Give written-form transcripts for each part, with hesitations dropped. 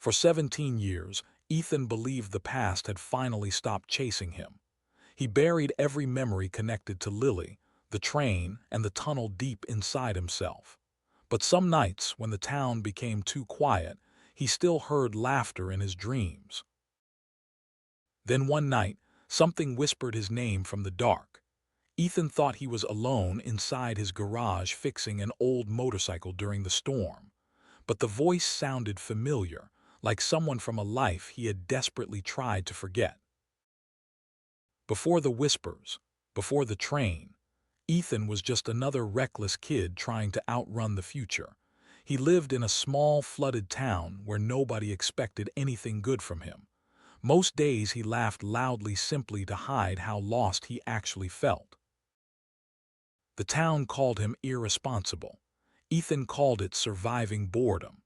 For 17 years, Ethan believed the past had finally stopped chasing him. He buried every memory connected to Lily, the train, and the tunnel deep inside himself. But some nights, when the town became too quiet, he still heard laughter in his dreams. Then one night, something whispered his name from the dark. Ethan thought he was alone inside his garage fixing an old motorcycle during the storm. But the voice sounded familiar, like someone from a life he had desperately tried to forget. Before the whispers, before the train, Ethan was just another reckless kid trying to outrun the future. He lived in a small, flooded town where nobody expected anything good from him. Most days he laughed loudly simply to hide how lost he actually felt. The town called him irresponsible. Ethan called it surviving boredom.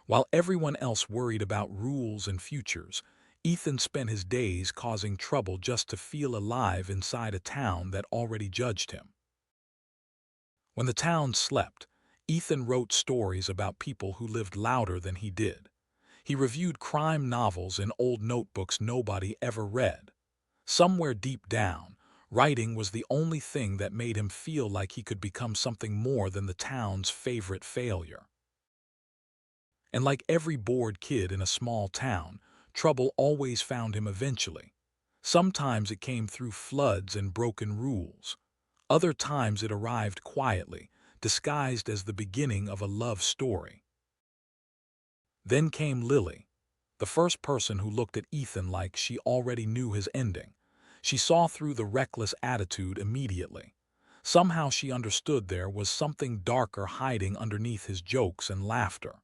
While everyone else worried about rules and futures, Ethan spent his days causing trouble just to feel alive inside a town that already judged him. When the town slept, Ethan wrote stories about people who lived louder than he did. He reviewed crime novels in old notebooks nobody ever read. Somewhere deep down, writing was the only thing that made him feel like he could become something more than the town's favorite failure. And like every bored kid in a small town, trouble always found him eventually. Sometimes it came through floods and broken rules. Other times it arrived quietly, disguised as the beginning of a love story. Then came Lily, the first person who looked at Ethan like she already knew his ending. She saw through the reckless attitude immediately. Somehow she understood there was something darker hiding underneath his jokes and laughter.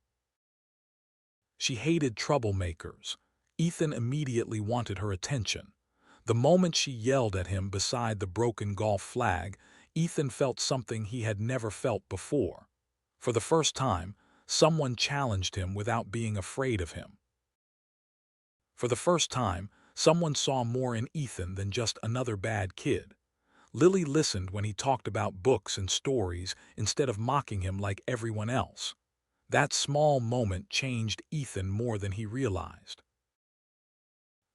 She hated troublemakers. Ethan immediately wanted her attention. The moment she yelled at him beside the broken golf flag, Ethan felt something he had never felt before. For the first time, someone challenged him without being afraid of him. For the first time, someone saw more in Ethan than just another bad kid. Lily listened when he talked about books and stories instead of mocking him like everyone else. That small moment changed Ethan more than he realized.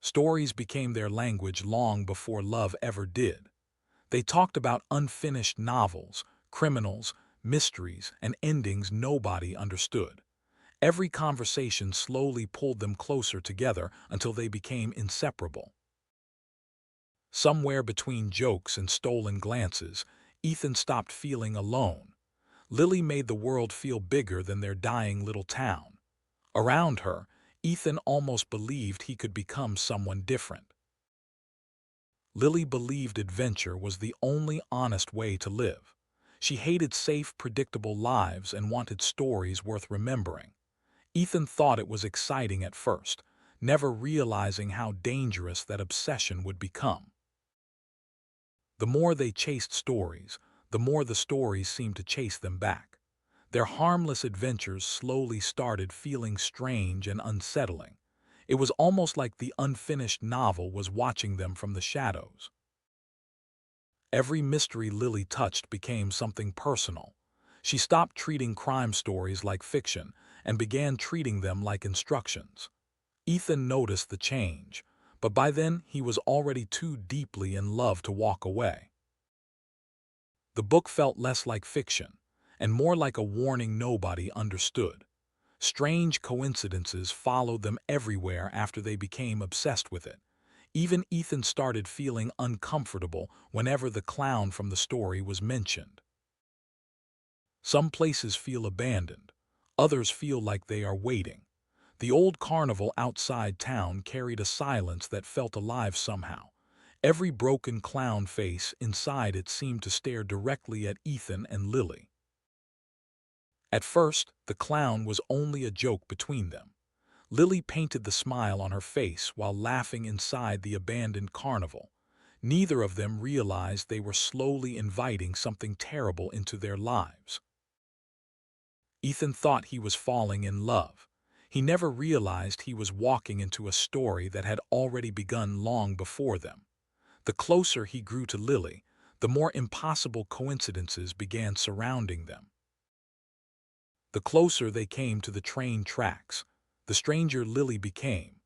Stories became their language long before love ever did. They talked about unfinished novels, criminals, mysteries, and endings nobody understood. Every conversation slowly pulled them closer together until they became inseparable. Somewhere between jokes and stolen glances, Ethan stopped feeling alone. Lily made the world feel bigger than their dying little town. Around her, Ethan almost believed he could become someone different. Lily believed adventure was the only honest way to live. She hated safe, predictable lives and wanted stories worth remembering. Ethan thought it was exciting at first, never realizing how dangerous that obsession would become. The more they chased stories, the more the stories seemed to chase them back. Their harmless adventures slowly started feeling strange and unsettling. It was almost like the unfinished novel was watching them from the shadows. Every mystery Lily touched became something personal. She stopped treating crime stories like fiction and began treating them like instructions. Ethan noticed the change, but by then he was already too deeply in love to walk away. The book felt less like fiction and more like a warning nobody understood. Strange coincidences followed them everywhere after they became obsessed with it. Even Ethan started feeling uncomfortable whenever the clown from the story was mentioned. Some places feel abandoned, others feel like they are waiting. The old carnival outside town carried a silence that felt alive somehow. Every broken clown face inside it seemed to stare directly at Ethan and Lily. At first, the clown was only a joke between them. Lily painted the smile on her face while laughing inside the abandoned carnival. Neither of them realized they were slowly inviting something terrible into their lives. Ethan thought he was falling in love. He never realized he was walking into a story that had already begun long before them. The closer he grew to Lily, the more impossible coincidences began surrounding them. The closer they came to the train tracks, the stranger Lily became.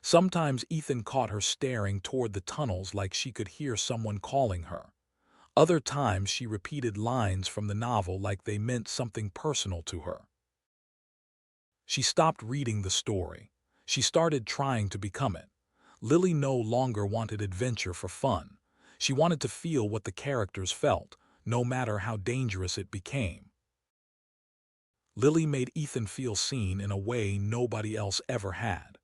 Sometimes Ethan caught her staring toward the tunnels like she could hear someone calling her. Other times she repeated lines from the novel like they meant something personal to her. She stopped reading the story. She started trying to become it. Lily no longer wanted adventure for fun. She wanted to feel what the characters felt, no matter how dangerous it became. Lily made Ethan feel seen in a way nobody else ever had.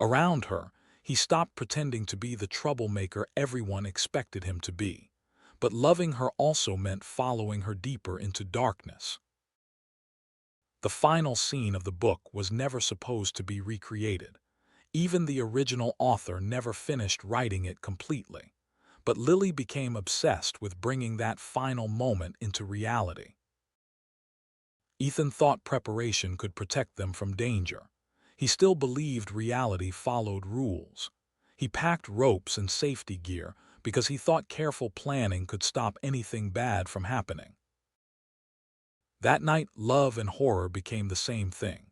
Around her, he stopped pretending to be the troublemaker everyone expected him to be. But loving her also meant following her deeper into darkness. The final scene of the book was never supposed to be recreated. Even the original author never finished writing it completely. But Lily became obsessed with bringing that final moment into reality. Ethan thought preparation could protect them from danger. He still believed reality followed rules. He packed ropes and safety gear because he thought careful planning could stop anything bad from happening. That night, love and horror became the same thing.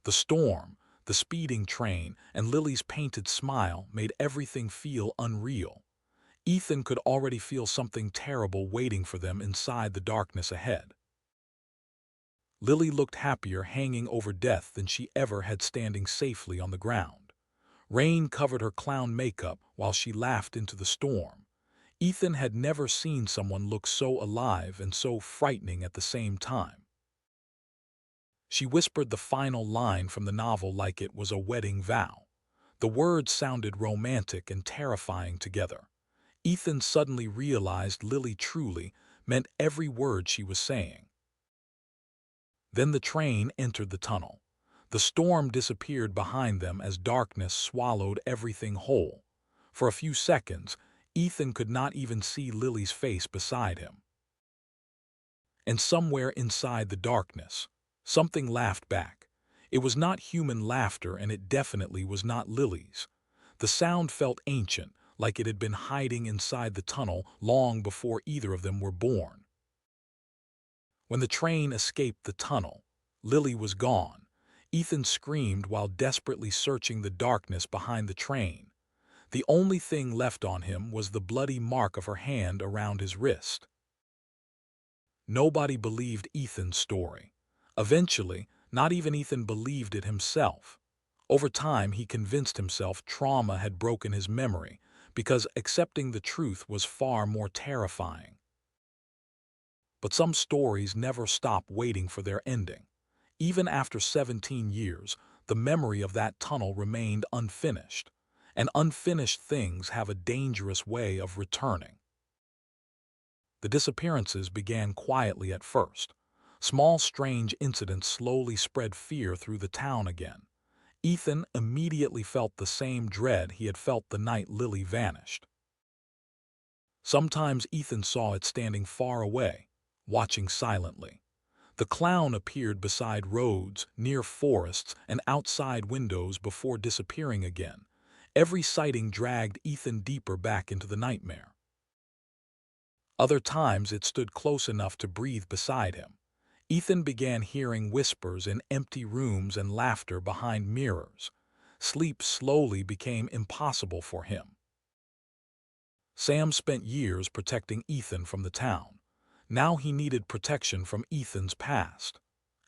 The storm, the speeding train, and Lily's painted smile made everything feel unreal. Ethan could already feel something terrible waiting for them inside the darkness ahead. Lily looked happier hanging over death than she ever had standing safely on the ground. Rain covered her clown makeup while she laughed into the storm. Ethan had never seen someone look so alive and so frightening at the same time. She whispered the final line from the novel like it was a wedding vow. The words sounded romantic and terrifying together. Ethan suddenly realized Lily truly meant every word she was saying. Then the train entered the tunnel. The storm disappeared behind them as darkness swallowed everything whole. For a few seconds, Ethan could not even see Lily's face beside him. And somewhere inside the darkness, something laughed back. It was not human laughter, and it definitely was not Lily's. The sound felt ancient, like it had been hiding inside the tunnel long before either of them were born. When the train escaped the tunnel, Lily was gone. Ethan screamed while desperately searching the darkness behind the train. The only thing left on him was the bloody mark of her hand around his wrist. Nobody believed Ethan's story. Eventually, not even Ethan believed it himself. Over time, he convinced himself trauma had broken his memory because accepting the truth was far more terrifying. But some stories never stop waiting for their ending. Even after 17 years, the memory of that tunnel remained unfinished. And unfinished things have a dangerous way of returning. The disappearances began quietly at first. Small, strange incidents slowly spread fear through the town again. Ethan immediately felt the same dread he had felt the night Lily vanished. Sometimes Ethan saw it standing far away, watching silently. The clown appeared beside roads, near forests, and outside windows before disappearing again. Every sighting dragged Ethan deeper back into the nightmare. Other times it stood close enough to breathe beside him. Ethan began hearing whispers in empty rooms and laughter behind mirrors. Sleep slowly became impossible for him. Sam spent years protecting Ethan from the town. Now he needed protection from Ethan's past.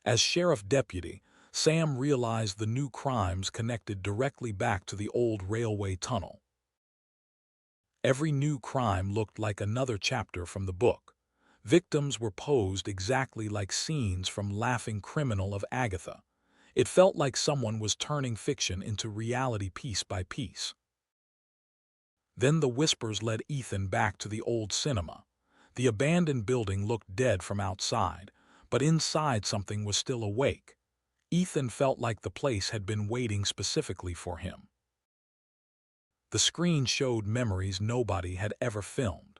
As sheriff deputy, Sam realized the new crimes connected directly back to the old railway tunnel. Every new crime looked like another chapter from the book. Victims were posed exactly like scenes from Laughing Criminal of Agatha. It felt like someone was turning fiction into reality piece by piece. Then the whispers led Ethan back to the old cinema. The abandoned building looked dead from outside, but inside something was still awake. Ethan felt like the place had been waiting specifically for him. The screen showed memories nobody had ever filmed.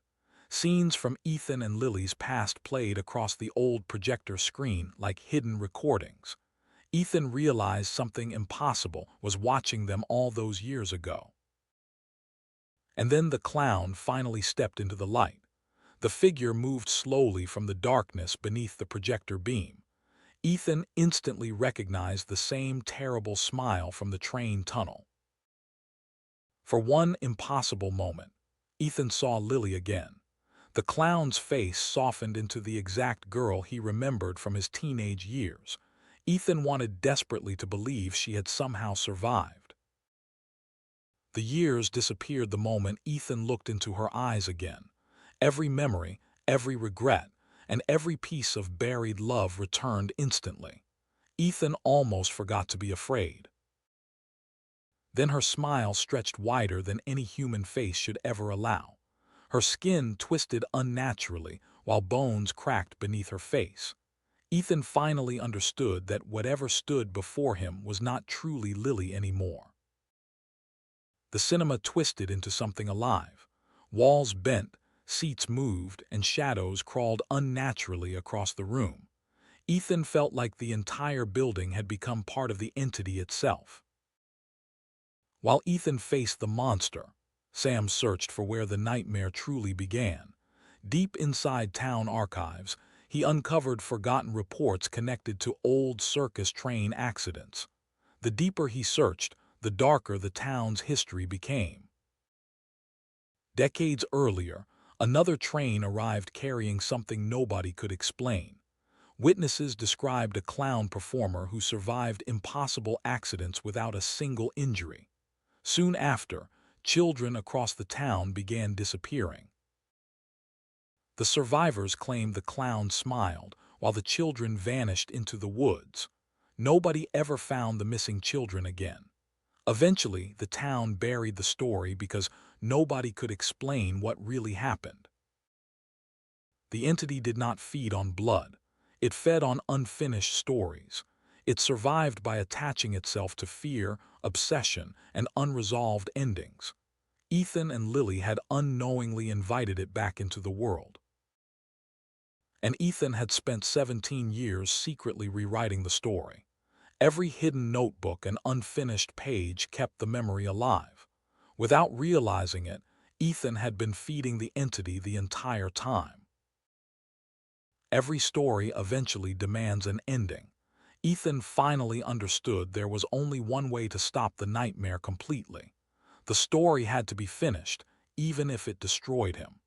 Scenes from Ethan and Lily's past played across the old projector screen like hidden recordings. Ethan realized something impossible was watching them all those years ago. And then the clown finally stepped into the light. The figure moved slowly from the darkness beneath the projector beam. Ethan instantly recognized the same terrible smile from the train tunnel. For one impossible moment, Ethan saw Lily again. The clown's face softened into the exact girl he remembered from his teenage years. Ethan wanted desperately to believe she had somehow survived. The years disappeared the moment Ethan looked into her eyes again. Every memory, every regret, and every piece of buried love returned instantly. Ethan almost forgot to be afraid. Then her smile stretched wider than any human face should ever allow. Her skin twisted unnaturally, while bones cracked beneath her face. Ethan finally understood that whatever stood before him was not truly Lily anymore. The cinema twisted into something alive. Walls bent, seats moved, and shadows crawled unnaturally across the room. Ethan felt like the entire building had become part of the entity itself. While Ethan faced the monster, Sam searched for where the nightmare truly began. Deep inside town archives, he uncovered forgotten reports connected to old circus train accidents. The deeper he searched, the darker the town's history became. Decades earlier, another train arrived carrying something nobody could explain. Witnesses described a clown performer who survived impossible accidents without a single injury. Soon after, children across the town began disappearing. The survivors claimed the clown smiled, while the children vanished into the woods. Nobody ever found the missing children again. Eventually, the town buried the story because nobody could explain what really happened. The entity did not feed on blood. It fed on unfinished stories. It survived by attaching itself to fear, obsession, and unresolved endings. Ethan and Lily had unknowingly invited it back into the world. And Ethan had spent 17 years secretly rewriting the story. Every hidden notebook and unfinished page kept the memory alive. Without realizing it, Ethan had been feeding the entity the entire time. Every story eventually demands an ending. Ethan finally understood there was only one way to stop the nightmare completely. The story had to be finished, even if it destroyed him.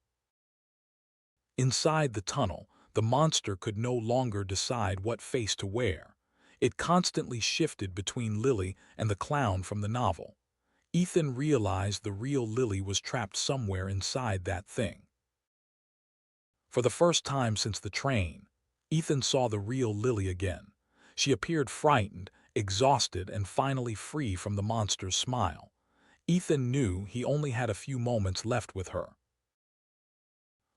Inside the tunnel, the monster could no longer decide what face to wear. It constantly shifted between Lily and the clown from the novel. Ethan realized the real Lily was trapped somewhere inside that thing. For the first time since the train, Ethan saw the real Lily again. She appeared frightened, exhausted, and finally free from the monster's smile. Ethan knew he only had a few moments left with her.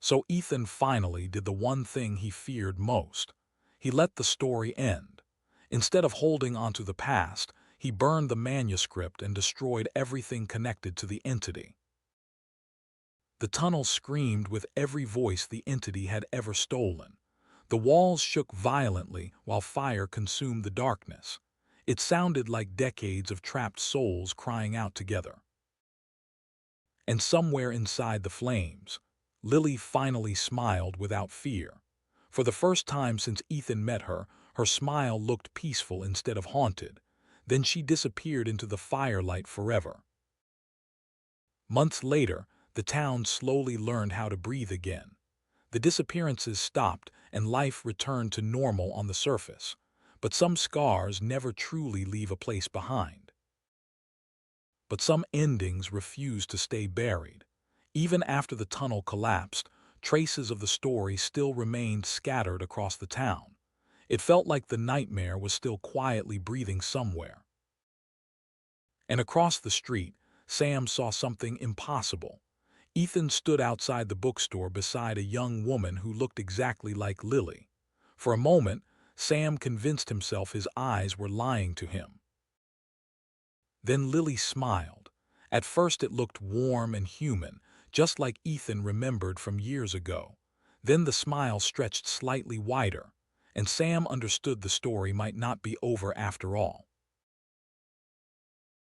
So Ethan finally did the one thing he feared most. He let the story end. Instead of holding onto the past, he burned the manuscript and destroyed everything connected to the entity. The tunnel screamed with every voice the entity had ever stolen. The walls shook violently while fire consumed the darkness. It sounded like decades of trapped souls crying out together. And somewhere inside the flames, Lily finally smiled without fear. For the first time since Ethan met her, her smile looked peaceful instead of haunted. Then she disappeared into the firelight forever. Months later, the town slowly learned how to breathe again. The disappearances stopped and life returned to normal on the surface. But some scars never truly leave a place behind. But some endings refuse to stay buried. Even after the tunnel collapsed, traces of the story still remained scattered across the town. It felt like the nightmare was still quietly breathing somewhere. And across the street, Sam saw something impossible. Ethan stood outside the bookstore beside a young woman who looked exactly like Lily. For a moment, Sam convinced himself his eyes were lying to him. Then Lily smiled. At first it looked warm and human, just like Ethan remembered from years ago. Then the smile stretched slightly wider, and Sam understood the story might not be over after all.